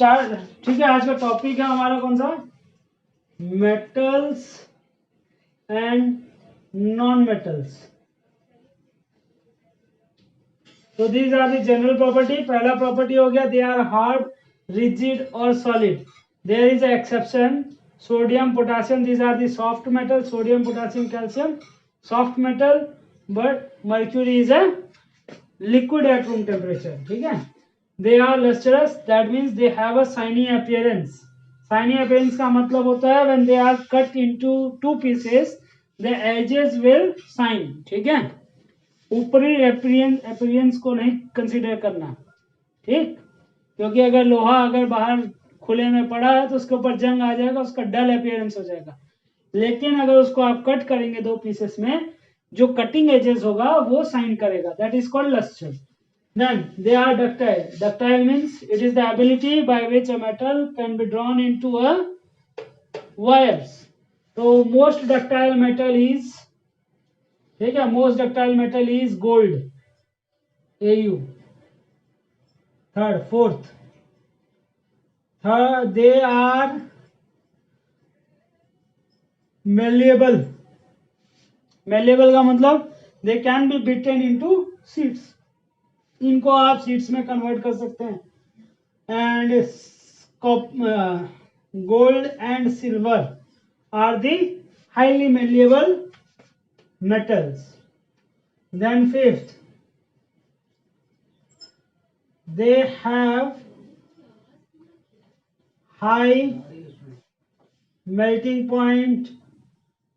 Start. ठीक है, आज का टॉपिक है हमारा कौन सा, मेटल्स एंड नॉन मेटल्स। तो these are the general property. पहला प्रॉपर्टी हो गया दे आर हार्ड, रिजिड और solid. There is exception, sodium potassium, these are the soft metal, sodium potassium calcium soft metal, but mercury is a liquid at room temperature. ठीक है, they are lustrous, that means they have a shiny appearance. Shiny appearance का मतलब होता है when they are cut into two pieces the edges will shine. ठीक है, ऊपरी appearance को नहीं कंसीडर करना, ठीक, क्योंकि अगर लोहा अगर बाहर खुले में पड़ा है तो उसके ऊपर जंग आ जाएगा, उसका डल अपीयरेंस हो जाएगा। लेकिन अगर उसको आप कट करेंगे दो पीसेस में, जो कटिंग एजेस होगा वो शाइन करेगा, that is called lustre. Then they are ductile. Ductile means it is the ability by which a metal can be drawn into a wires. So most ductile metal is, ठीक है, most ductile metal is gold, Au. Third, they are malleable. Malleable का मतलब they can be beaten into sheets. इनको आप sheets में convert कर सकते हैं। And gold and silver are the highly malleable metals. Then fifth, they have high melting point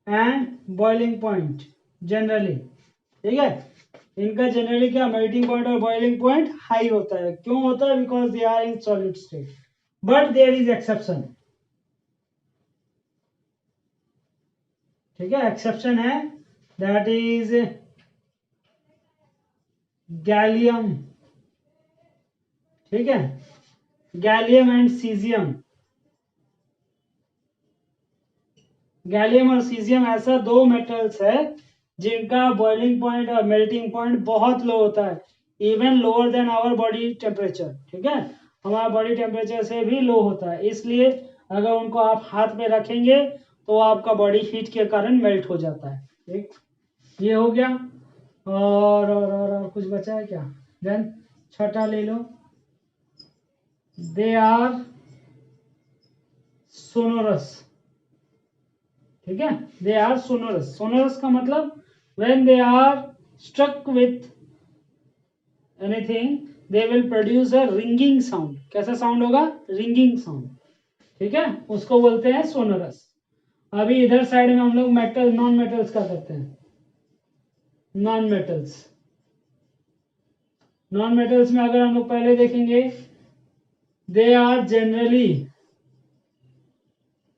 and boiling point generally. ठीक है, इनका जनरली क्या मेल्टिंग पॉइंट और बॉइलिंग पॉइंट हाई होता है। क्यों होता है? Because they are in solid state. But there is exception. ठीक है, एक्सेप्शन है, दैट इज गैलियम। ठीक है, गैलियम एंड सीजियम। गैलियम और सीजियम ऐसा दो मेटल्स है जिनका बॉइलिंग पॉइंट और मेल्टिंग पॉइंट बहुत लो होता है, even lower than our body temperature. ठीक है, हमारा बॉडी टेम्परेचर से भी लो होता है, इसलिए अगर उनको आप हाथ में रखेंगे तो आपका बॉडी हीट के कारण मेल्ट हो जाता है। ठीक, ये हो गया। और कुछ बचा है क्या? देन छठा ले लो, दे आर सोनोरस। ठीक है, दे आर सोनोरस। सोनोरस का मतलब when they are struck with anything they will produce a ringing sound। कैसा साउंड होगा? Ringing sound. ठीक है, उसको बोलते हैं सोनोरस। अभी इधर साइड में हम लोग मेटल नॉन मेटल्स का करते हैं। नॉन मेटल्स, नॉन मेटल्स में अगर हम लोग पहले देखेंगे, दे आर जनरली,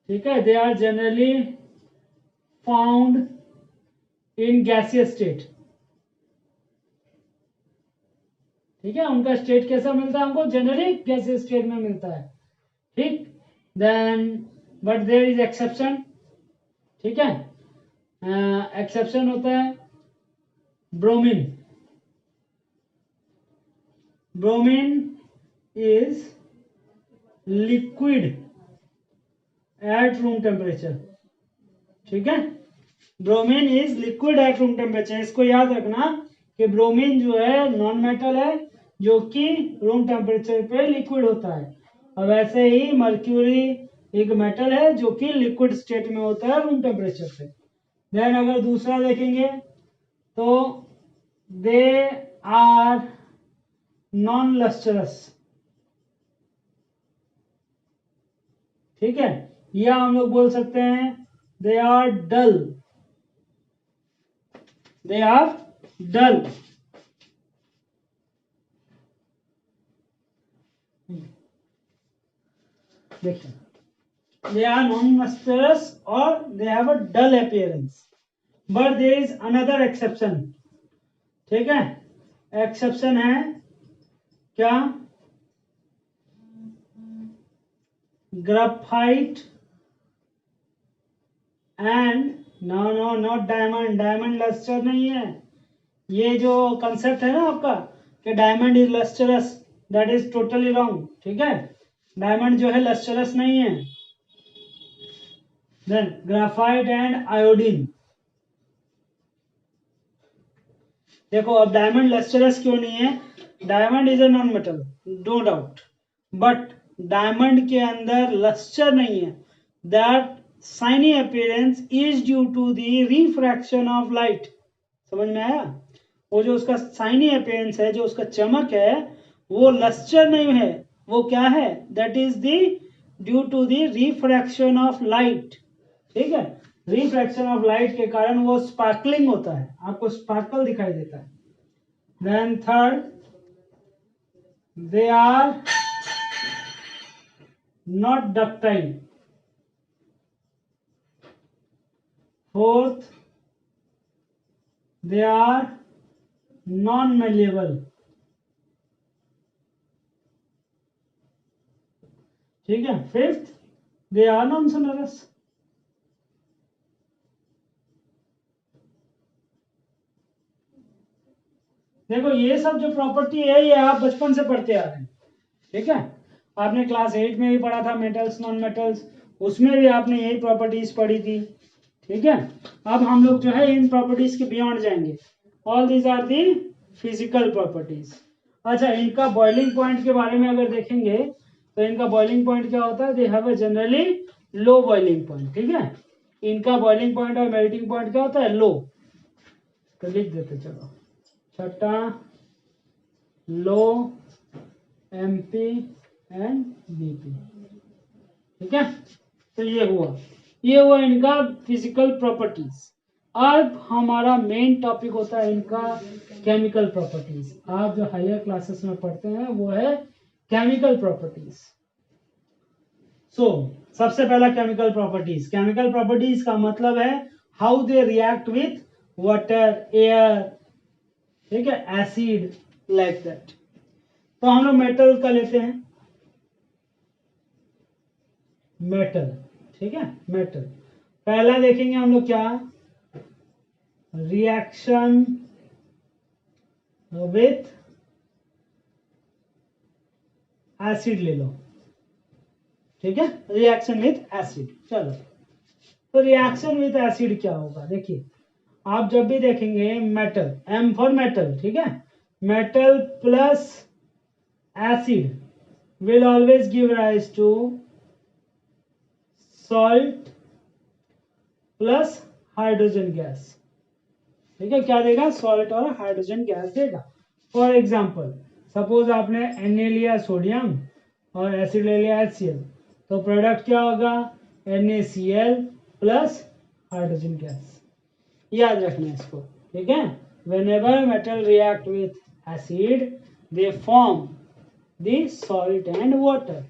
ठीक है, they are generally found in gaseous state. ठीक है, उनका स्टेट कैसा मिलता है हमको? जनरली गैसियस स्टेट में मिलता है। ठीक, then but there is exception. ठीक है, एक्सेप्शन होता है bromine. Bromine is liquid at room temperature. ठीक है, bromine is liquid at room temperature. इसको याद रखना कि ब्रोमीन जो है नॉन मेटल है जो कि रूम टेम्परेचर पे लिक्विड होता है, और वैसे ही मर्क्यूरी एक मेटल है जो कि लिक्विड स्टेट में होता है रूम टेम्परेचर पे। देन अगर दूसरा देखेंगे तो दे आर नॉन लस्टरस। ठीक है, या हम लोग बोल सकते हैं they are dull. They are डल। देखिए, they are non-lustrous or they have a dull appearance, but there is another exception। ठीक है, एक्सेप्शन है क्या? Graphite and no not diamond. Diamond lustre नहीं है। ये जो कंसेप्ट है ना आपका कि diamond is lustrous, that is totally wrong. ठीक है, डायमंड जो है लस्टरस नहीं है। Then graphite and iodine. देखो अब डायमंड लस्टरस क्यों नहीं है? Diamond is a non metal, no doubt, but diamond के अंदर लस्टर नहीं है। That shiny appearance is due to the refraction of light. समझ में आया? वो जो उसका शाइनी अपीयरेंस है, जो उसका चमक है, वो लस्टर नहीं है, वो क्या है? That is the due to the refraction of light. ठीक है, रिफ्रैक्शन ऑफ लाइट के कारण वो स्पार्कलिंग होता है, आपको स्पार्कल दिखाई देता है। Then third, they are not ductile. Fourth, they are non malleable. ठीक है, fifth, they are non sonorous. देखो ये सब जो प्रॉपर्टी है ये आप बचपन से पढ़ते आ रहे हैं। ठीक है, आपने क्लास 8 में भी पढ़ा था मेटल्स नॉन मेटल्स, उसमें भी आपने यही प्रॉपर्टीज पढ़ी थी। ठीक है, अब हम लोग जो है इन प्रॉपर्टीज के बियॉन्ड जाएंगे। All these are the physical properties. अच्छा, इनका बॉइलिंग पॉइंट के बारे में अगर देखेंगे तो इनका बॉइलिंग पॉइंट क्या होता है? दे have a generally low boiling point. ठीक है, इनका बॉइलिंग पॉइंट और मेल्टिंग पॉइंट क्या होता है? लो। तो लिख देते चलो, छठा, लो, एमपी एंड बीपी। ठीक है, तो ये हुआ इनका फिजिकल प्रॉपर्टीज। अब हमारा मेन टॉपिक होता है इनका केमिकल प्रॉपर्टीज। आप जो हायर क्लासेस में पढ़ते हैं वो है केमिकल प्रॉपर्टीज। सो सबसे पहला केमिकल प्रॉपर्टीज। केमिकल प्रॉपर्टीज का मतलब है how they react with water, air, ठीक है, एसिड, लाइक दैट। तो हम लोग मेटल का लेते हैं, मेटल। ठीक है, मेटल पहला देखेंगे हम लोग क्या? रिएक्शन विथ एसिड ले लो। ठीक है, रिएक्शन विथ एसिड। चलो, तो रिएक्शन विथ एसिड क्या होगा? देखिए, आप जब भी देखेंगे मेटल, एम फॉर मेटल, ठीक है, metal plus acid will always give rise to salt plus hydrogen gas. ठीक है, क्या देगा? सॉल्ट और हाइड्रोजन गैस देगा। फॉर एग्जाम्पल, सपोज आपने Na लिया सोडियम और एसिड ले लिया HCl, तो प्रोडक्ट क्या होगा? NaCl plus hydrogen gas. याद रखना इसको। ठीक है, whenever metal react with acid they form the salt and water।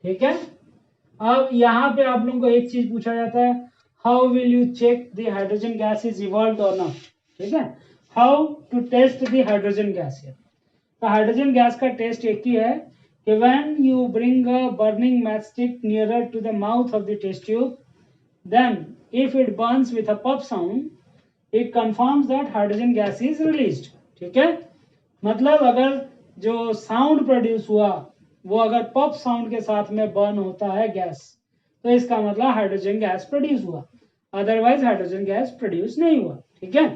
ठीक है, अब यहाँ पे आप लोगों को एक चीज पूछा जाता है, how will you check the hydrogen gas is evolve और नॉट। ठीक है, how to test the hydrogen gas है। तो हाइड्रोजन गैस का टेस्ट एक ही है कि when you bring a burning matchstick nearer to the mouth of the test tube, then if it burns with a puff sound, it confirms that hydrogen gas is released. ठीक है, मतलब अगर जो sound produce हुआ वो अगर puff sound के साथ में बर्न होता है गैस, तो इसका मतलब हाइड्रोजन गैस प्रोड्यूस हुआ, अदरवाइज हाइड्रोजन गैस प्रोड्यूस नहीं हुआ। ठीक है,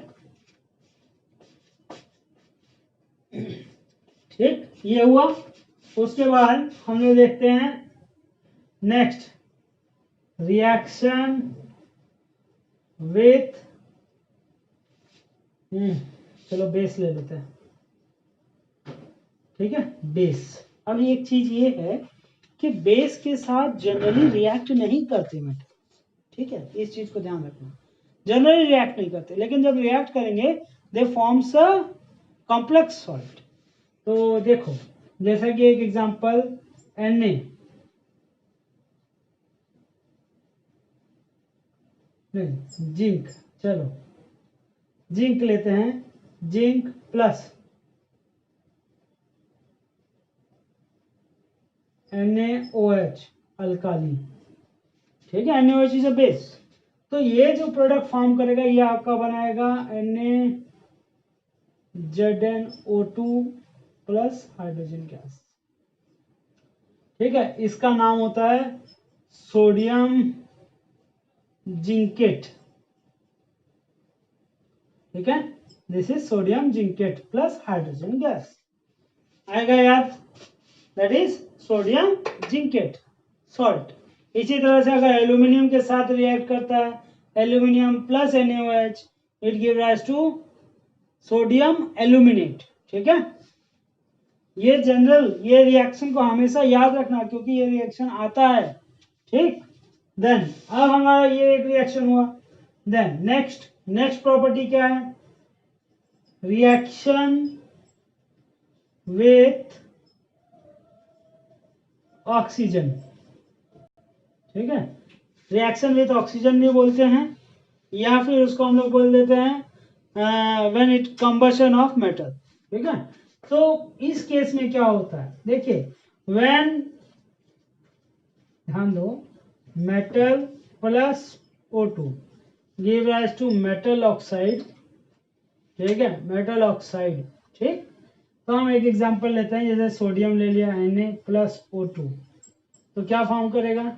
ठीक, ये हुआ। उसके बाद हम लोग देखते हैं नेक्स्ट, रिएक्शन विथ, चलो बेस ले लेते हैं। ठीक है, बेस। अब एक चीज ये है कि बेस के साथ जनरली रिएक्ट नहीं करते मेटल। ठीक है, इस चीज को ध्यान रखना, जनरली रिएक्ट नहीं करते, लेकिन जब रिएक्ट करेंगे दे फॉर्म्स अ कॉम्प्लेक्स सॉल्ट। तो देखो, जैसा कि एक एग्जांपल Na, नहीं जिंक, चलो जिंक लेते हैं, जिंक प्लस NaOH अल्काली। ठीक है, NaOH इज अ बेस। तो ये जो प्रोडक्ट फॉर्म करेगा ये आपका बनाएगा NaZnO2 प्लस हाइड्रोजन गैस। ठीक है, इसका नाम होता है सोडियम जिंकेट। ठीक है, this is sodium zincate plus hydrogen gas, आएगा याद, that is sodium zincate salt. इसी तरह से अगर एल्यूमिनियम के साथ रिएक्ट करता है, aluminium plus NaOH, it give rise to sodium aluminate. ठीक है, ये जनरल, ये रिएक्शन को हमेशा याद रखना क्योंकि ये रिएक्शन आता है। ठीक, देन अब हमारा ये एक रिएक्शन हुआ। देन नेक्स्ट प्रॉपर्टी क्या है, रिएक्शन विथ ऑक्सीजन। ठीक है, रिएक्शन विथ ऑक्सीजन भी बोलते हैं, या फिर उसको हम लोग बोल देते हैं when it combustion of metal. ठीक है, तो इस केस में क्या होता है, देखिए व्हेन, ध्यान दो, metal plus O2 give rise to metal oxide. ठीक है, मेटल ऑक्साइड। ठीक, तो हम एक एग्जांपल लेते हैं, जैसे सोडियम ले लिया Na प्लस O2, तो क्या फॉर्म करेगा,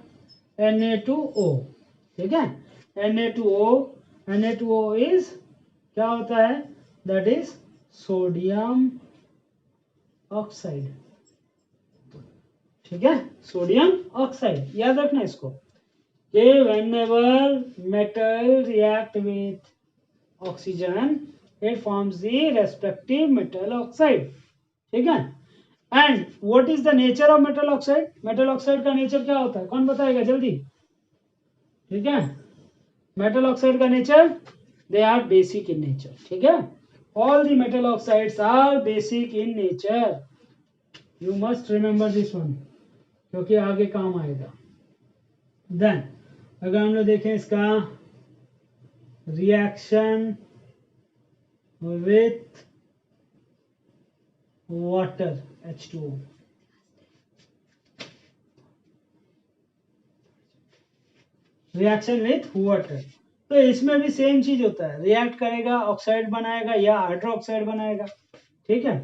Na2O। ठीक है, Na2O इज क्या होता है, दैट इज सोडियम ऑक्साइड। ठीक है, सोडियम ऑक्साइड, याद रखना इसको कि whenever metal react with oxygen it forms the respective metal oxide. ठीक है, and what is the nature of metal oxide, metal oxide का नेचर क्या होता है, कौन बताएगा जल्दी। ठीक है, मेटल ऑक्साइड का nature, they are basic in nature. ठीक है, all the metal oxides are basic in nature, you must remember this one क्योंकि आगे काम आएगा। देन अगर हम लोग देखें इसका reaction with water H2O, reaction with water, तो इसमें भी सेम चीज होता है, रिएक्ट करेगा, ऑक्साइड बनाएगा या हाइड्रोक्साइड बनाएगा। ठीक है,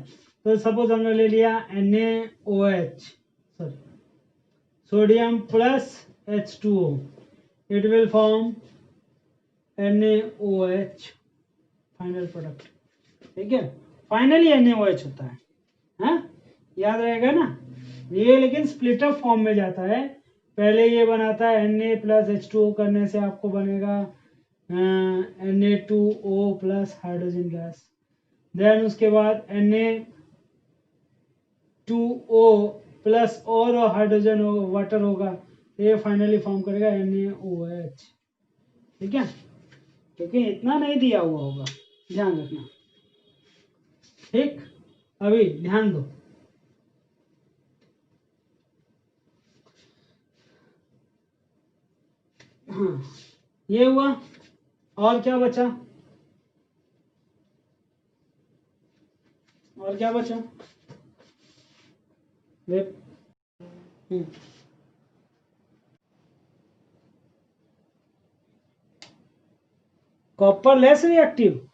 तो सपोज हमने ले लिया NaOH, sorry sodium plus H2O, it will form NaOH final product. ठीक है, फाइनली NaOH होता है, हाँ याद रहेगा ना ये, लेकिन स्प्लिटर फॉर्म में जाता है, पहले ये बनाता है Na प्लस H2O करने से आपको बनेगा Na2O plus hydrogen gas, then उसके बाद Na2O प्लस और हाइड्रोजन वाटर होगा, ये फाइनली फॉर्म करेगा NaOH। ठीक है, क्योंकि इतना नहीं दिया हुआ होगा, ध्यान रखना। ठीक, अभी ध्यान दो, हाँ ये हुआ, और क्या बचा, और क्या बचा, कॉपर लेस रिएक्टिव,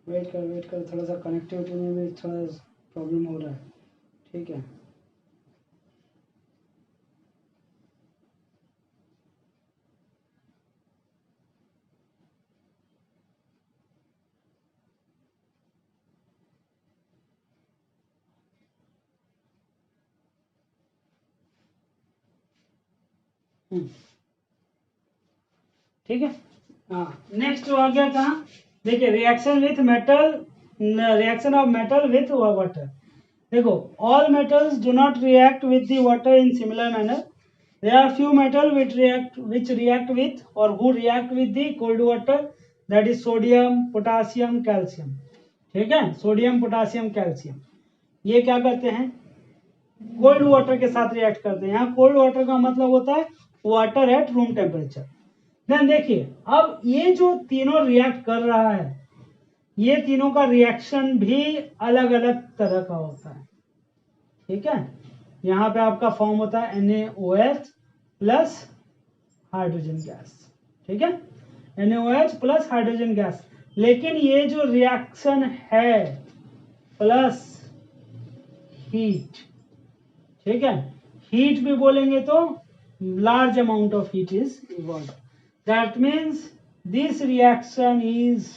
वेट कर, थोड़ा सा कनेक्टिविटी में भी थोड़ा प्रॉब्लम हो रहा है। ठीक है, ठीक है, हाँ नेक्स्ट आ गया कहाँ, देखिए reaction with metal, reaction of metal with water. देखो all metals do not react with the water in similar manner, there are few metal which react with or who react with the cold water, that is sodium, potassium, calcium। ठीक है, sodium potassium calcium, ये क्या करते हैं, cold water के साथ react करते हैं। यहाँ कोल्ड वाटर का मतलब होता है water at room temperature. Then देखिए अब ये जो तीनों रिएक्ट कर रहा है, ये तीनों का रिएक्शन भी अलग अलग तरह का होता है, ठीक है। यहाँ पे आपका फॉर्म होता है NaOH प्लस हाइड्रोजन गैस, ठीक है, NaOH प्लस हाइड्रोजन गैस। लेकिन ये जो रिएक्शन है प्लस हीट, ठीक है, हीट भी बोलेंगे तो large amount of heat is involve, that means this reaction is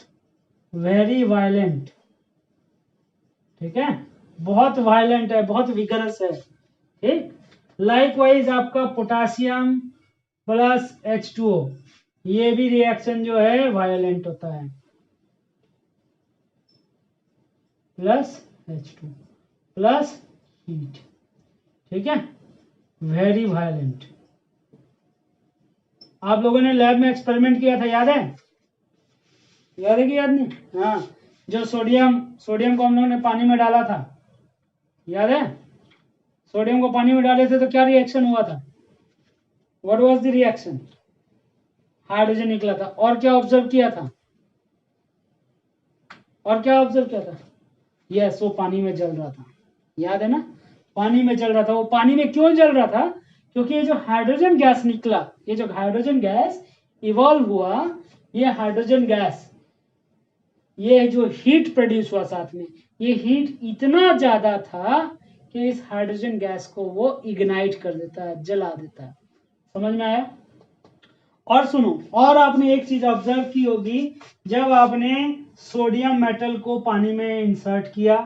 very violent, ठीक है, बहुत वायलेंट है, बहुत विगरस है, ठीक। लाइकवाइज आपका पोटासियम प्लस H2O, ये भी रिएक्शन जो है वायलेंट होता है, प्लस H2 प्लस हीट, ठीक है, वेरी वायलेंट। आप लोगों ने लैब में एक्सपेरिमेंट किया था, याद है? याद है कि याद नहीं? हाँ, जो सोडियम को हम लोगों ने पानी में डाला था, याद है? सोडियम को पानी में डाले थे तो क्या रिएक्शन हुआ था? What was the reaction? Hydrogen निकला था। और क्या ऑब्जर्व किया था? और क्या ऑब्जर्व किया था? यस, वो पानी में जल रहा था, याद है ना? पानी में जल रहा था। वो पानी में क्यों जल रहा था? क्योंकि ये जो हाइड्रोजन गैस निकला, ये जो हाइड्रोजन गैस इवॉल्व हुआ, ये हाइड्रोजन गैस, ये जो हीट प्रोड्यूस हुआ साथ में, ये हीट इतना ज्यादा था कि इस हाइड्रोजन गैस को वो इग्नाइट कर देता है, जला देता है। समझ में आया? और सुनो, और आपने एक चीज ऑब्जर्व की होगी, जब आपने सोडियम मेटल को पानी में इंसर्ट किया,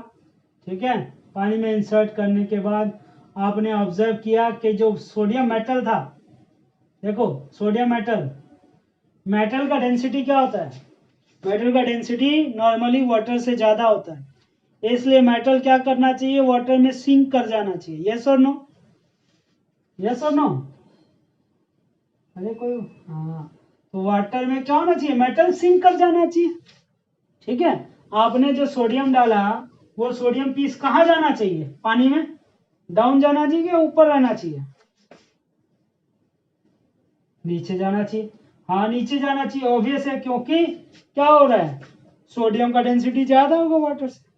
ठीक है, पानी में इंसर्ट करने के बाद आपने ऑब्जर्व किया कि जो सोडियम मेटल था, देखो सोडियम मेटल का डेंसिटी क्या होता है? मेटल का डेंसिटी नॉर्मली वाटर से ज्यादा होता है, इसलिए मेटल क्या करना चाहिए? वाटर में सिंक कर जाना चाहिए। यस और नो? यस और नो? अरे कोई, हाँ, तो वाटर में क्या होना चाहिए? मेटल सिंक कर जाना चाहिए, ठीक है। आपने जो सोडियम डाला, वो सोडियम पीस कहाँ जाना चाहिए? पानी में डाउन जाना चाहिए या ऊपर रहना चाहिए? नीचे जाना चाहिए। हाँ, नीचे जाना चाहिए, ऑब्वियस है, क्योंकि क्या हो रहा है? सोडियम का डेंसिटी ज्यादा होगा वाटर से।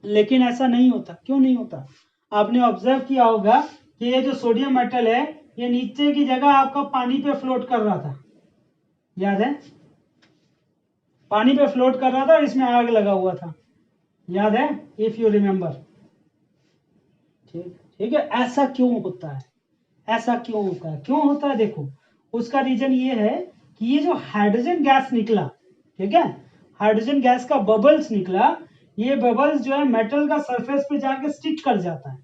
लेकिन ऐसा नहीं होता। क्यों नहीं होता? आपने ऑब्जर्व किया होगा कि ये जो सोडियम मेटल है, ये नीचे की जगह आपका पानी पे फ्लोट कर रहा था, याद है? पानी पे फ्लोट कर रहा था और इसमें आग लगा हुआ था, याद है? इफ यू रिमेंबर, ठीक है। ऐसा क्यों होता है? ऐसा क्यों होता है? क्यों होता है? देखो, उसका रीजन ये है कि ये जो हाइड्रोजन गैस निकला, ठीक है, हाइड्रोजन गैस का बबल्स निकला, ये बबल्स जो है मेटल का सरफेस पे जाके स्टिक कर जाता है,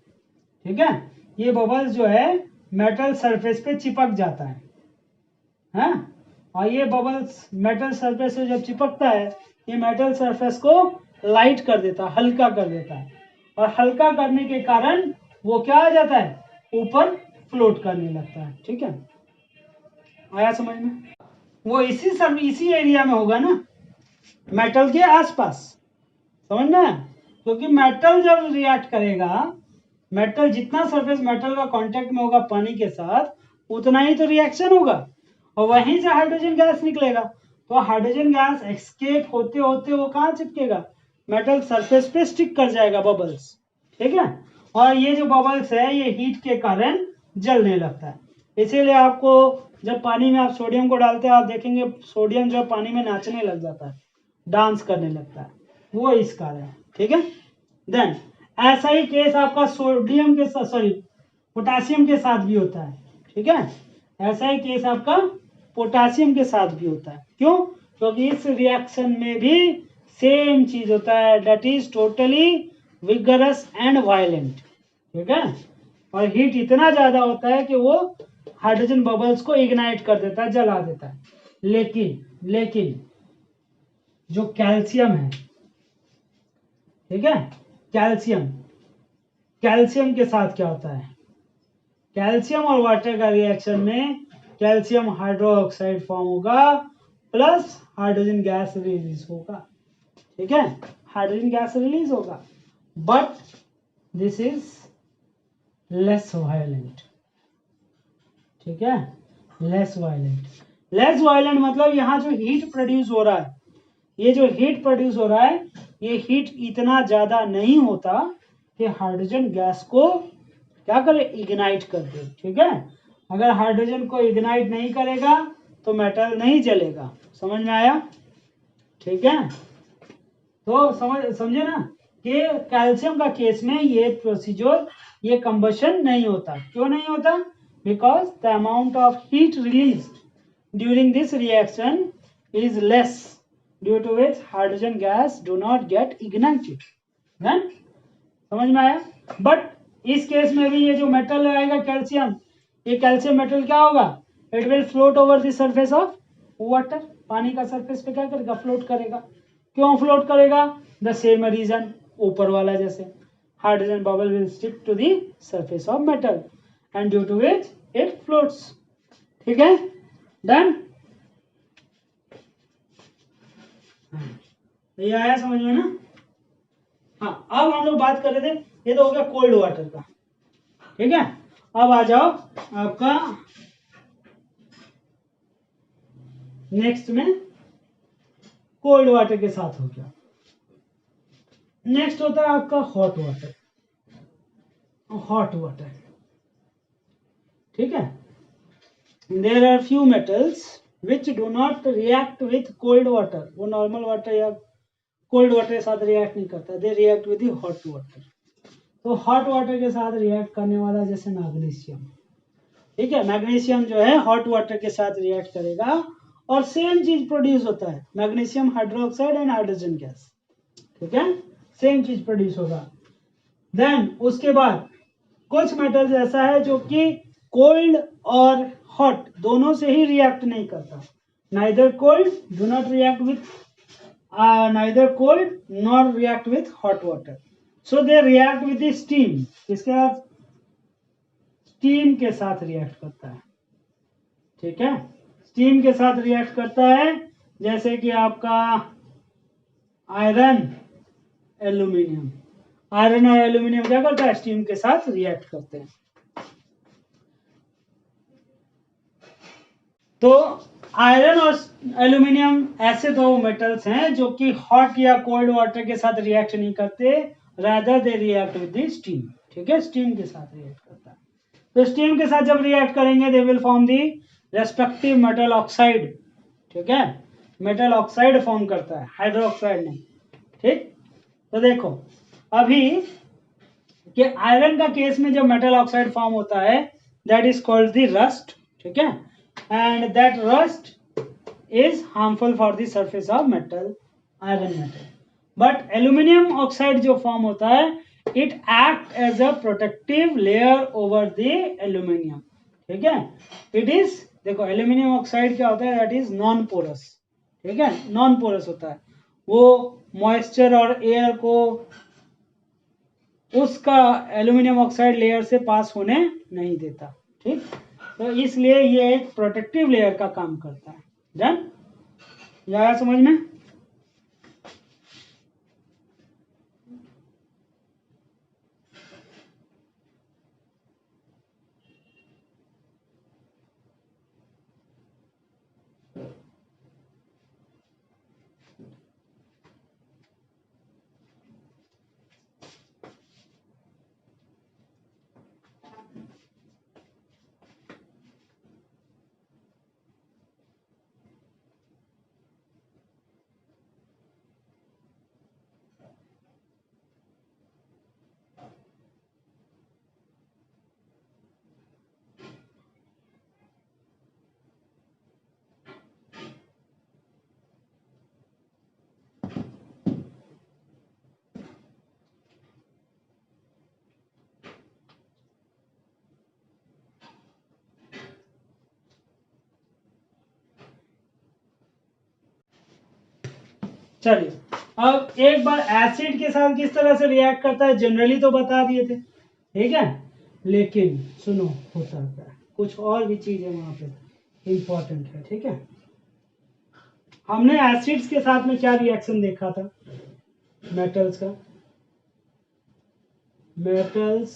ठीक है। ये बबल्स जो है मेटल सरफेस पे चिपक जाता है, हाँ? और ये बबल्स मेटल सरफेस से जब चिपकता है, ये मेटल सरफेस को लाइट कर देता है, हल्का कर देता है, और हल्का करने के कारण वो क्या आ जाता है? ऊपर फ्लोट करने लगता है, ठीक है। आया समझ में? वो इसी एरिया में होगा ना, मेटल के आसपास, समझ में? क्योंकि मेटल जब रिएक्ट करेगा, मेटल जितना सरफेस मेटल का कांटेक्ट में होगा पानी के साथ, उतना ही तो रिएक्शन होगा, और वहीं से हाइड्रोजन गैस निकलेगा। तो हाइड्रोजन गैस एस्केप होते होते वो कहाँ चिपकेगा? मेटल सरफेस पे स्टिक कर जाएगा, बबल्स, ठीक है। और ये जो बबल्स है, ये हीट के कारण जलने लगता है। इसीलिए आपको जब पानी में आप सोडियम को डालते हैं, आप देखेंगे सोडियम जो पानी में नाचने लग जाता है, डांस करने लगता है, वो इस कारण है, ठीक है। देन ऐसा ही केस आपका सोडियम के साथ, सॉरी, पोटासियम के साथ भी होता है, ठीक है। ऐसा ही केस आपका पोटासियम के साथ भी होता है। क्यों? क्योंकि इस रिएक्शन में भी सेम चीज होता है, that is totally vigorous and violent, ठीक है। और हीट इतना ज्यादा होता है कि वो हाइड्रोजन बबल्स को इग्नाइट कर देता है, जला देता है। लेकिन जो कैल्शियम है, ठीक है, कैल्शियम के साथ क्या होता है? कैल्शियम और वाटर का रिएक्शन में कैल्शियम हाइड्रोक्साइड फॉर्म होगा प्लस हाइड्रोजन गैस रिलीज होगा, ठीक है, हाइड्रोजन गैस रिलीज होगा। But this is less violent, ठीक है, लेस वायलेंट। लेस वायलेंट मतलब यहाँ जो हीट प्रोड्यूस हो रहा है, ये जो हीट प्रोड्यूस हो रहा है, ये हीट इतना ज्यादा नहीं होता कि हाइड्रोजन गैस को क्या करे, इग्नाइट कर दे, ठीक है। अगर हाइड्रोजन को इग्नाइट नहीं करेगा तो मेटल नहीं जलेगा, समझ में आया, ठीक है। तो समझे ना कि कैल्शियम का केस में ये प्रोसीजर, ये कंबशन नहीं होता। क्यों नहीं होता? Because the amount of heat release during this reaction is less, due to which hydrogen gas do not get ignited. समझ में आया? बट इस केस में भी ये जो मेटल आएगा कैल्शियम, ये कैल्शियम मेटल क्या होगा, it will float over the surface of water, पानी का सरफेस पे क्या करेगा, फ्लोट करेगा। क्यों फ्लोट करेगा? द सेम रीजन, ऊपर वाला जैसे, hydrogen bubble will stick to the surface of metal and due to which it floats, ठीक है, डन। ये आया समझ में ना? हाँ, अब हम लोग बात कर रहे थे, ये तो हो गया कोल्ड वाटर का, ठीक है। अब आ जाओ आपका नेक्स्ट में, कोल्ड वाटर के साथ हो गया। नेक्स्ट होता है आपका हॉट वाटर, हॉट वाटर, ठीक है। There are few metals which do not react with cold water, वो नॉर्मल वाटर या कोल्ड वाटर के साथ रिएक्ट नहीं करता, they react with hot water. तो हॉट वाटर के साथ रिएक्ट करने वाला जैसे मैग्नीशियम, ठीक है, मैग्नीशियम जो है हॉट वाटर के साथ रिएक्ट करेगा और सेम चीज प्रोड्यूस होता है, magnesium hydroxide and hydrogen gas, ठीक है, सेम चीज प्रोड्यूस होगा। देन उसके बाद कुछ मेटल्स ऐसा है जो कि कोल्ड और हॉट दोनों से ही रिएक्ट नहीं करता, neither cold do not react with neither cold not react with hot water, so they react with the steam, किसके साथ, स्टीम के साथ रिएक्ट करता है, ठीक है, स्टीम के साथ रिएक्ट करता है। जैसे कि आपका आयरन, एल्यूमिनियम, आयरन और एल्यूमिनियम क्या करता है, स्टीम के साथ रिएक्ट करते हैं। तो आयरन और एल्यूमिनियम ऐसे दो मेटल्स हैं जो कि हॉट या कोल्ड वाटर के साथ रिएक्ट नहीं करते, rather they react with the steam, ठीक है, स्टीम के साथ रिएक्ट करता है। तो स्टीम के साथ जब रिएक्ट करेंगे they will form the respective metal oxide, ठीक है, मेटल ऑक्साइड फॉर्म करता है, हाइड्रोक्साइड नहीं, ठीक। तो देखो अभी कि आयरन का केस में जब मेटल ऑक्साइड फॉर्म होता है that is called the rust, ठीक है, and that rust is harmful for the surface of metal, iron metal. But aluminium oxide जो फॉर्म होता है it act as a protective layer over the aluminium, ठीक है, it is, देखो aluminium oxide क्या होता है, दैट इज नॉन पोरस, ठीक है, नॉन पोरस होता है, वो मॉइस्चर और एयर को उसका एल्यूमिनियम ऑक्साइड लेयर से पास होने नहीं देता, ठीक। तो इसलिए ये एक प्रोटेक्टिव लेयर का काम करता है। डन, आया समझ में? चलिए अब एक बार एसिड के साथ किस तरह से रिएक्ट करता है जनरली तो बता दिए थे, ठीक है, लेकिन सुनो होता है कुछ और भी चीज है वहां पे इंपॉर्टेंट है, ठीक है। हमने एसिड्स के साथ में क्या रिएक्शन देखा था मेटल्स का, मेटल्स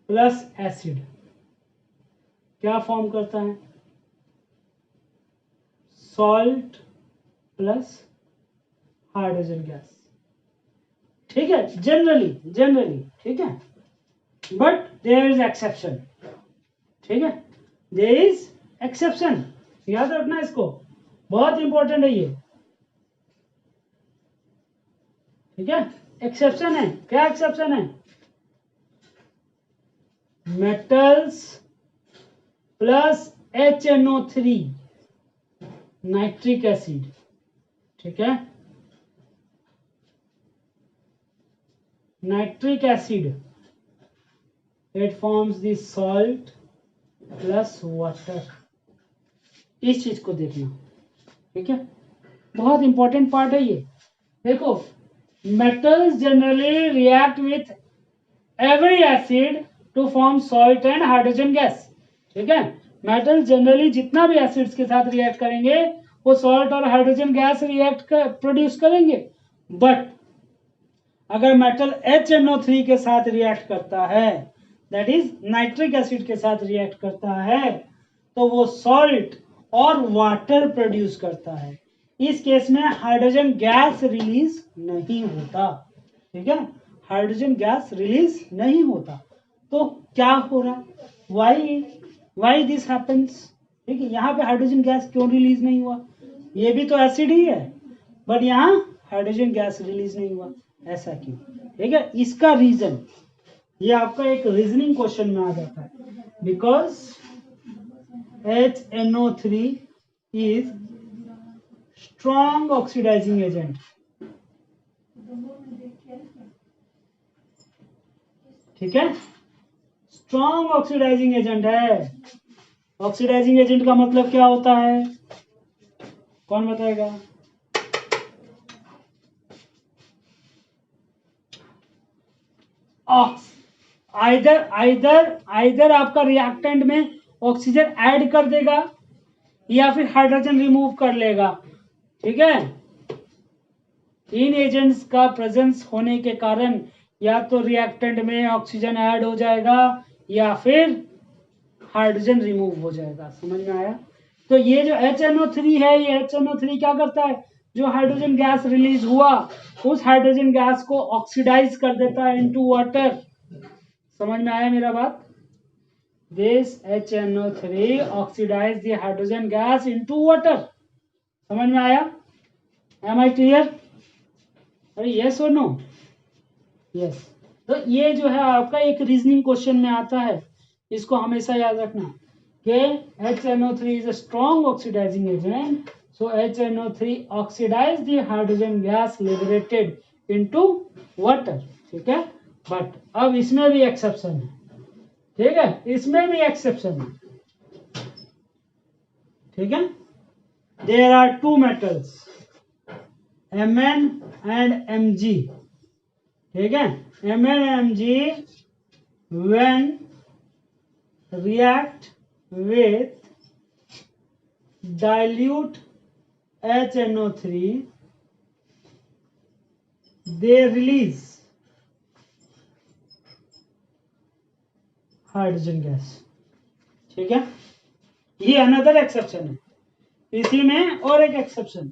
प्लस एसिड क्या फॉर्म करता है? Salt plus hydrogen gas. ठीक है, जनरली ठीक है, बट देयर इज एक्सेप्शन। ठीक है, देयर इज एक्सेप्शन, याद रखना इसको, बहुत इंपॉर्टेंट है ये। ठीक है, एक्सेप्शन है, क्या एक्सेप्शन है? Metals plus HNO3 nitric acid. ठीक है, nitric acid it forms the salt plus water. इस चीज को देखना, ठीक है, बहुत इंपॉर्टेंट पार्ट है ये। देखो, metals generally react with every acid to form salt and hydrogen gas. ठीक है, मेटल जनरली जितना भी एसिड्स के साथ रिएक्ट करेंगे वो सॉल्ट और हाइड्रोजन गैस रिएक्ट प्रोड्यूस करेंगे। बट अगर मेटल HNO3 के साथ रिएक्ट करता है, दैट इज नाइट्रिक एसिड के साथ रिएक्ट करता है, तो वो सॉल्ट और वाटर प्रोड्यूस करता है। इस केस में हाइड्रोजन गैस रिलीज नहीं होता। ठीक है, हाइड्रोजन गैस रिलीज नहीं होता। तो क्या हो रहा, वाई दिस हैपेंस? ठीक है, यहाँ पे हाइड्रोजन गैस क्यों रिलीज नहीं हुआ? ये भी तो एसिड ही है, बट यहाँ हाइड्रोजन गैस रिलीज नहीं हुआ, ऐसा क्यों? ठीक है, इसका रीजन ये आपका एक रीजनिंग क्वेश्चन में आ जाता है। Because HNO3 is strong oxidizing agent। ठीक है, स्ट्रॉन्ग ऑक्सीडाइजिंग एजेंट है। ऑक्सीडाइजिंग एजेंट का मतलब क्या होता है, कौन बताएगा? आइदर आपका रिएक्टेंट में ऑक्सीजन ऐड कर देगा या फिर हाइड्रोजन रिमूव कर लेगा। ठीक है, इन एजेंट्स का प्रेजेंस होने के कारण या तो रिएक्टेंट में ऑक्सीजन ऐड हो जाएगा या फिर हाइड्रोजन रिमूव हो जाएगा। समझ में आया? तो ये जो HNO3 है, ये HNO3 क्या करता है, जो हाइड्रोजन गैस रिलीज हुआ उस हाइड्रोजन गैस को ऑक्सीडाइज कर देता है इनटू वाटर। समझ में आया मेरा बात? This HNO3 oxidize the hydrogen gas into water। समझ में आया? Am I clear? अरे yes or no? Yes। तो ये जो है आपका एक रीजनिंग क्वेश्चन में आता है, इसको हमेशा याद रखना कि HNO3 is a strong oxidizing agent, so HNO3 oxidize the hydrogen gas liberated into water। ठीक है, बट अब इसमें भी एक्सेप्शन है। ठीक है, इसमें भी एक्सेप्शन है। ठीक है, there are two metals Mn and Mg। ठीक है, Mn and Mg when react with dilute HNO3 they release hydrogen gas. ठीक है, ये अनदर एक्सेप्शन है। इसी में और एक एक्सेप्शन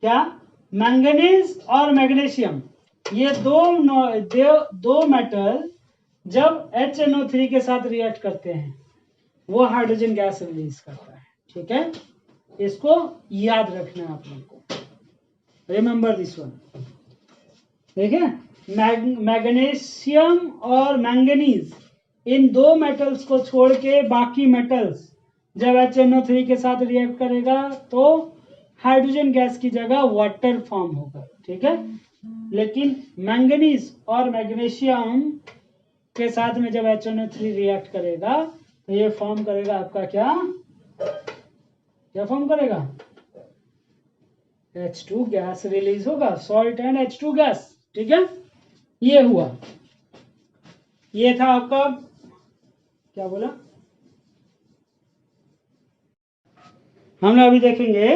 क्या, मैंगनीज और मैग्नीशियम, ये दो मेटल जब HNO3 के साथ रिएक्ट करते हैं वो हाइड्रोजन गैस रिलीज करता है। ठीक है, इसको याद रखना है आप लोग को, रिमेंबर दिस वन। देखिए, मैग्नीशियम और मैंगनीज, इन दो मेटल्स को छोड़ के बाकी मेटल्स जब HNO3 के साथ रिएक्ट करेगा तो हाइड्रोजन गैस की जगह वाटर फॉर्म होगा। ठीक है, लेकिन मैंगनीज और मैग्नीशियम के साथ में जब HNO3 रिएक्ट करेगा तो ये फॉर्म करेगा आपका क्या फॉर्म करेगा, H2 गैस रिलीज होगा, सॉल्ट एंड H2 गैस। ठीक है, ये हुआ, ये था आपका, क्या बोला, हम अभी देखेंगे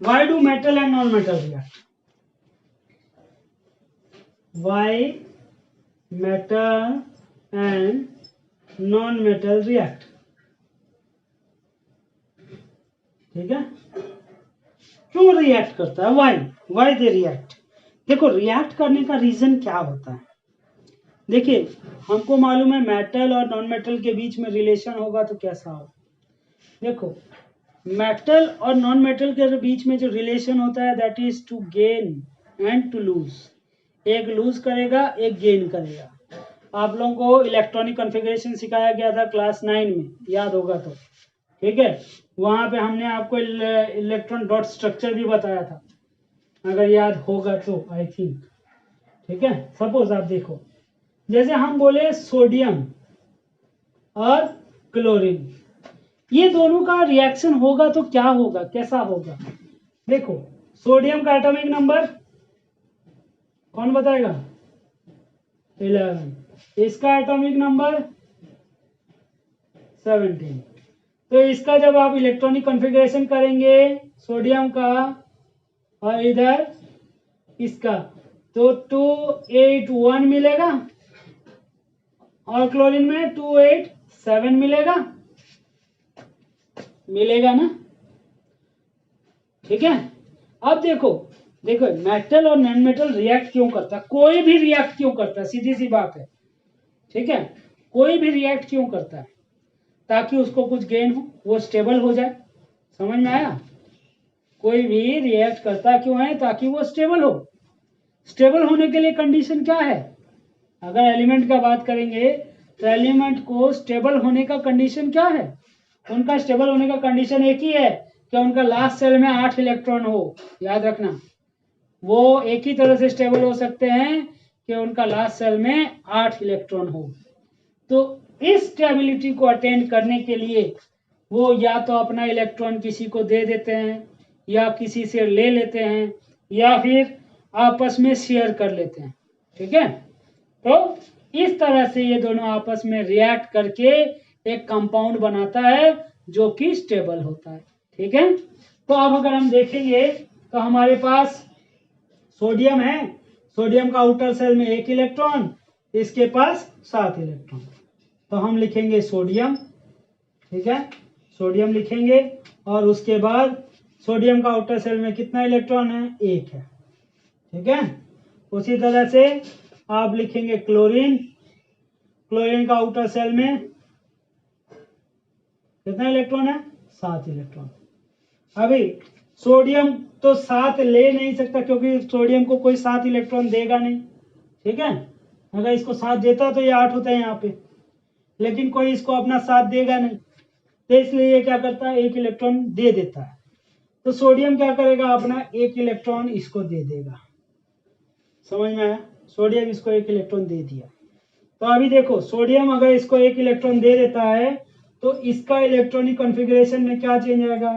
why do metal and non metal react, why metal and non metal react. ठीक है, क्यों रिएक्ट करता है, वाई दे रिएक्ट। देखो रिएक्ट करने का रीजन क्या होता है। देखिए हमको मालूम है मेटल और नॉन मेटल के बीच में रिलेशन होगा तो कैसा होगा। देखो मेटल और नॉन मेटल के बीच में जो रिलेशन होता है that is to gain and to lose. एक लूज करेगा एक गेन करेगा। आप लोगों को इलेक्ट्रॉनिक कॉन्फ़िगरेशन सिखाया गया था क्लास 9 में, याद होगा तो। ठीक है, वहां पे हमने आपको इलेक्ट्रॉन डॉट स्ट्रक्चर भी बताया था, अगर याद होगा तो आई थिंक। ठीक है, सपोज आप देखो जैसे हम बोले सोडियम और क्लोरीन, ये दोनों का रिएक्शन होगा तो क्या होगा, कैसा होगा। देखो सोडियम का एटॉमिक नंबर कौन बताएगा, 11। इसका एटॉमिक नंबर 17। तो इसका जब आप इलेक्ट्रॉनिक कॉन्फ़िगरेशन करेंगे सोडियम का और इधर इसका, तो 281 मिलेगा और क्लोरीन में 287 मिलेगा ना। ठीक है, अब देखो देखो मेटल और नॉन मेटल रिएक्ट क्यों करता है, कोई भी रिएक्ट क्यों करता है, सीधी सी बात है। ठीक है, कोई भी रिएक्ट क्यों करता है, ताकि उसको कुछ गेन हो, वो स्टेबल हो जाए। समझ में आया, कोई भी रिएक्ट करता क्यों है, ताकि वो स्टेबल हो। स्टेबल होने के लिए कंडीशन क्या है, अगर एलिमेंट का बात करेंगे तो एलिमेंट को स्टेबल होने का कंडीशन क्या है। उनका स्टेबल होने का कंडीशन एक ही है कि उनका लास्ट सेल में 8 इलेक्ट्रॉन हो। याद रखना, वो एक ही तरह से स्टेबल हो सकते हैं कि उनका लास्ट सेल में 8 इलेक्ट्रॉन हो। तो इस स्टेबिलिटी को अटेंड करने के लिए वो या तो अपना इलेक्ट्रॉन किसी को दे देते हैं, या किसी से ले लेते हैं, या फिर आपस में शेयर कर लेते हैं। ठीक है, तो इस तरह से ये दोनों आपस में रिएक्ट करके एक कंपाउंड बनाता है जो कि स्टेबल होता है। ठीक है, तो अब अगर हम देखेंगे तो हमारे पास सोडियम है, सोडियम का आउटर सेल में 1 इलेक्ट्रॉन, इसके पास 7 इलेक्ट्रॉन। तो हम लिखेंगे सोडियम। ठीक है, सोडियम लिखेंगे और उसके बाद सोडियम का आउटर सेल में कितना इलेक्ट्रॉन है, 1 है। ठीक है, उसी तरह से आप लिखेंगे क्लोरीन। क्लोरीन का आउटर सेल में कितना इलेक्ट्रॉन है, 7 इलेक्ट्रॉन। अभी सोडियम तो 7 ले नहीं सकता क्योंकि सोडियम को कोई 7 इलेक्ट्रॉन देगा नहीं। ठीक है, अगर इसको 7 देता तो ये 8 होता है यहाँ पे, लेकिन कोई इसको अपना 7 देगा नहीं, तो इसलिए ये क्या करता है, 1 इलेक्ट्रॉन दे देता है। तो सोडियम क्या करेगा, अपना 1 इलेक्ट्रॉन इसको दे देगा। समझ में आया, सोडियम इसको 1 इलेक्ट्रॉन दे दिया। तो अभी देखो सोडियम अगर इसको 1 इलेक्ट्रॉन दे देता है तो इसका इलेक्ट्रॉनिक कॉन्फ़िगरेशन में क्या चेंज आएगा,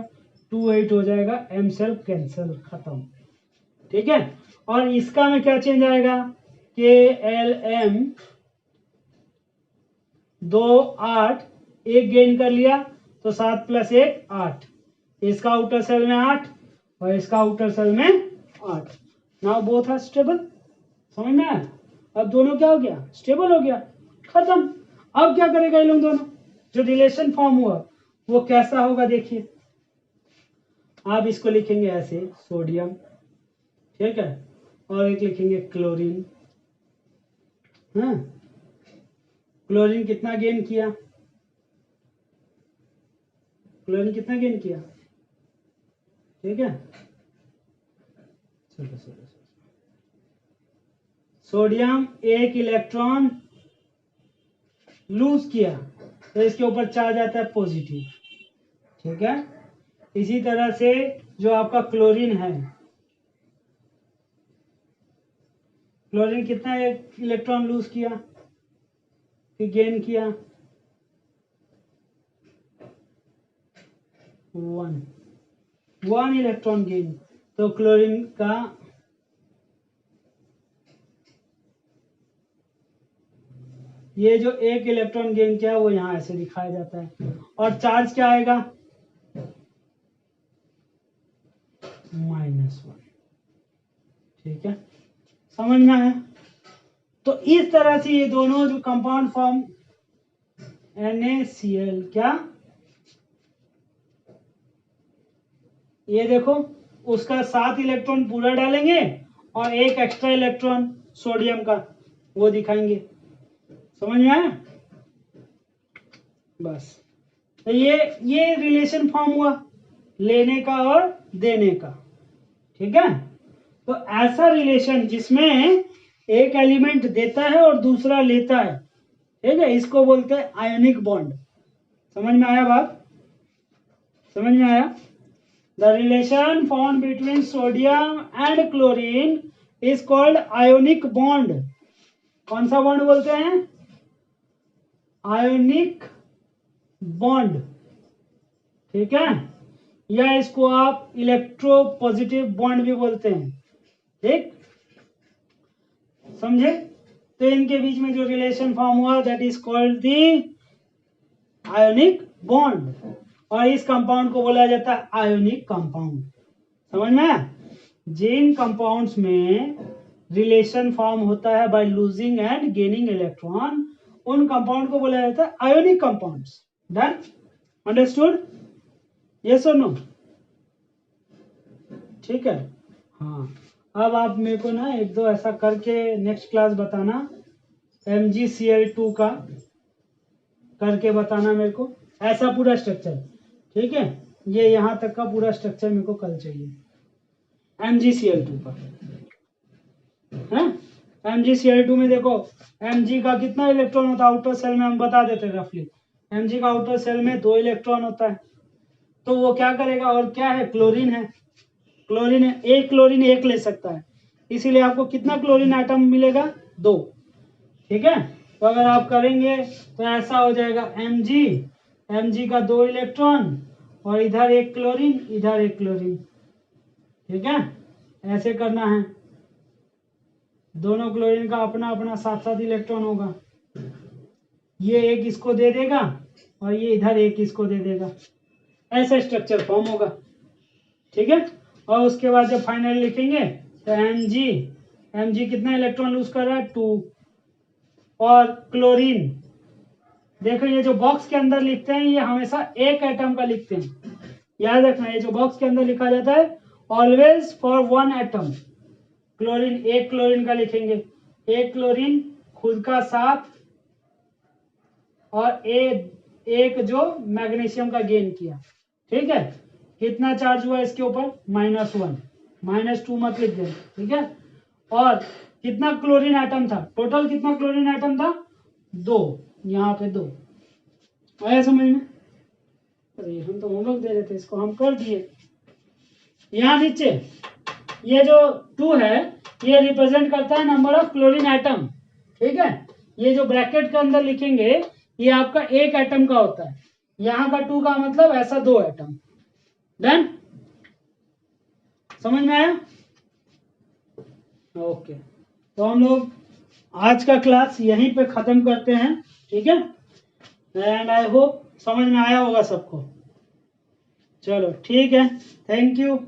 2 8 हो जाएगा, एम सेल कैंसल, खत्म। ठीक है, और इसका में क्या चेंज आएगा, के एल एम 2 8, 1 गेन कर लिया तो 7 + 1 8। इसका आउटर सेल में 8 और इसका आउटर सेल में 8। Now both are stable. समझ में आया, अब दोनों क्या हो गया, स्टेबल हो गया, खत्म। अब क्या करेगा ये लोग दोनों, जो रिलेशन फॉर्म हुआ वो कैसा होगा, देखिए आप इसको लिखेंगे ऐसे सोडियम। ठीक है, और एक लिखेंगे क्लोरीन। हाँ, क्लोरीन कितना गेन किया, क्लोरीन कितना गेन किया। ठीक है, चलो चलो, सोडियम 1 इलेक्ट्रॉन लूज किया तो इसके ऊपर चार्ज आता है पॉजिटिव। ठीक है, इसी तरह से जो आपका क्लोरीन है, क्लोरीन कितना 1 इलेक्ट्रॉन लूज किया फिर गेन किया, 1 इलेक्ट्रॉन गेन। तो क्लोरीन का ये जो 1 इलेक्ट्रॉन गेन किया वो यहां ऐसे दिखाया जाता है, और चार्ज क्या आएगा, -1। ठीक है, समझ में आया। तो इस तरह से ये दोनों जो कंपाउंड फॉर्म NaCl, क्या ये देखो उसका 7 इलेक्ट्रॉन पूरा डालेंगे और एक एक्स्ट्रा इलेक्ट्रॉन सोडियम का वो दिखाएंगे। समझ में आया? बस तो ये रिलेशन फॉर्म हुआ लेने का और देने का। ठीक है, तो ऐसा रिलेशन जिसमें एक एलिमेंट देता है और दूसरा लेता है, ठीक है, इसको बोलते हैं आयोनिक बॉन्ड। समझ में आया बात? समझ में आया? The relation form between sodium and chlorine is called ionic bond. कौन सा बॉन्ड बोलते हैं? Ionic bond. ठीक है, या इसको आप इलेक्ट्रो पॉजिटिव बॉन्ड भी बोलते हैं। ठीक, समझे? तो इनके बीच में जो रिलेशन फॉर्म हुआ that is called the ionic bond, और इस कंपाउंड को बोला जाता है आयोनिक कंपाउंड। समझ में आया? जिन कंपाउंड्स में रिलेशन फॉर्म होता है by losing and gaining electron, उन कंपाउंड को बोला जाता है ionic compounds. Done? Understood? Yes और नो? ठीक है, हाँ। अब आप मेरे को ना एक दो ऐसा करके नेक्स्ट क्लास बताना, MgCl2 का करके बताना मेरे को, ऐसा पूरा स्ट्रक्चर। ठीक है, ये यहाँ तक का पूरा स्ट्रक्चर मेरे को कल चाहिए MgCl2 का। है MgCl2 में देखो Mg का कितना इलेक्ट्रॉन होता है आउटर सेल में, हम बता देते हैं रफली। Mg का आउटर सेल में 2 इलेक्ट्रॉन होता है, तो वो क्या करेगा, और क्या है, क्लोरीन है। क्लोरीन है, एक क्लोरीन एक ले सकता है, इसीलिए आपको कितना क्लोरीन आइटम मिलेगा, 2। ठीक है, तो अगर आप करेंगे तो ऐसा हो जाएगा Mg का 2 इलेक्ट्रॉन और इधर एक क्लोरीन, इधर एक क्लोरीन। ठीक है, ऐसे करना है। दोनों क्लोरीन का अपना अपना 7-7 इलेक्ट्रॉन होगा, ये एक इसको दे देगा और ये इधर एक इसको दे देगा, ऐसा स्ट्रक्चर फॉर्म होगा। ठीक है, और उसके बाद जब फाइनल लिखेंगे तो Mg कितना इलेक्ट्रॉन लूज कर रहा है, 2। और क्लोरीन, देखो ये जो बॉक्स के अंदर लिखते हैं ये हमेशा एक एटम का लिखते हैं, याद रखना। ये जो बॉक्स के अंदर लिखा जाता है ऑलवेज फॉर 1 एटम। क्लोरीन, एक क्लोरीन का लिखेंगे, एक क्लोरीन खुद का 7 और एक जो मैग्नीशियम का गेन किया। ठीक है, कितना चार्ज हुआ इसके ऊपर, -1, -2 मत लिख देना। ठीक है, और कितना क्लोरीन एटम था, टोटल कितना क्लोरीन एटम था, 2, यहाँ पे 2। आया समझ में? अरे हम तो होमवर्क दे रहे थे, इसको हम कर दिए। यहाँ नीचे ये जो 2 है ये रिप्रेजेंट करता है नंबर ऑफ क्लोरीन एटम। ठीक है, ये जो ब्रैकेट के अंदर लिखेंगे ये आपका एक एटम का होता है, यहाँ का 2 का मतलब ऐसा 2 एटम। डन? समझ में आया? ओके, तो हम लोग आज का क्लास यहीं पे खत्म करते हैं। ठीक है, एंड आई होप समझ में आया होगा सबको। चलो ठीक है, थैंक यू।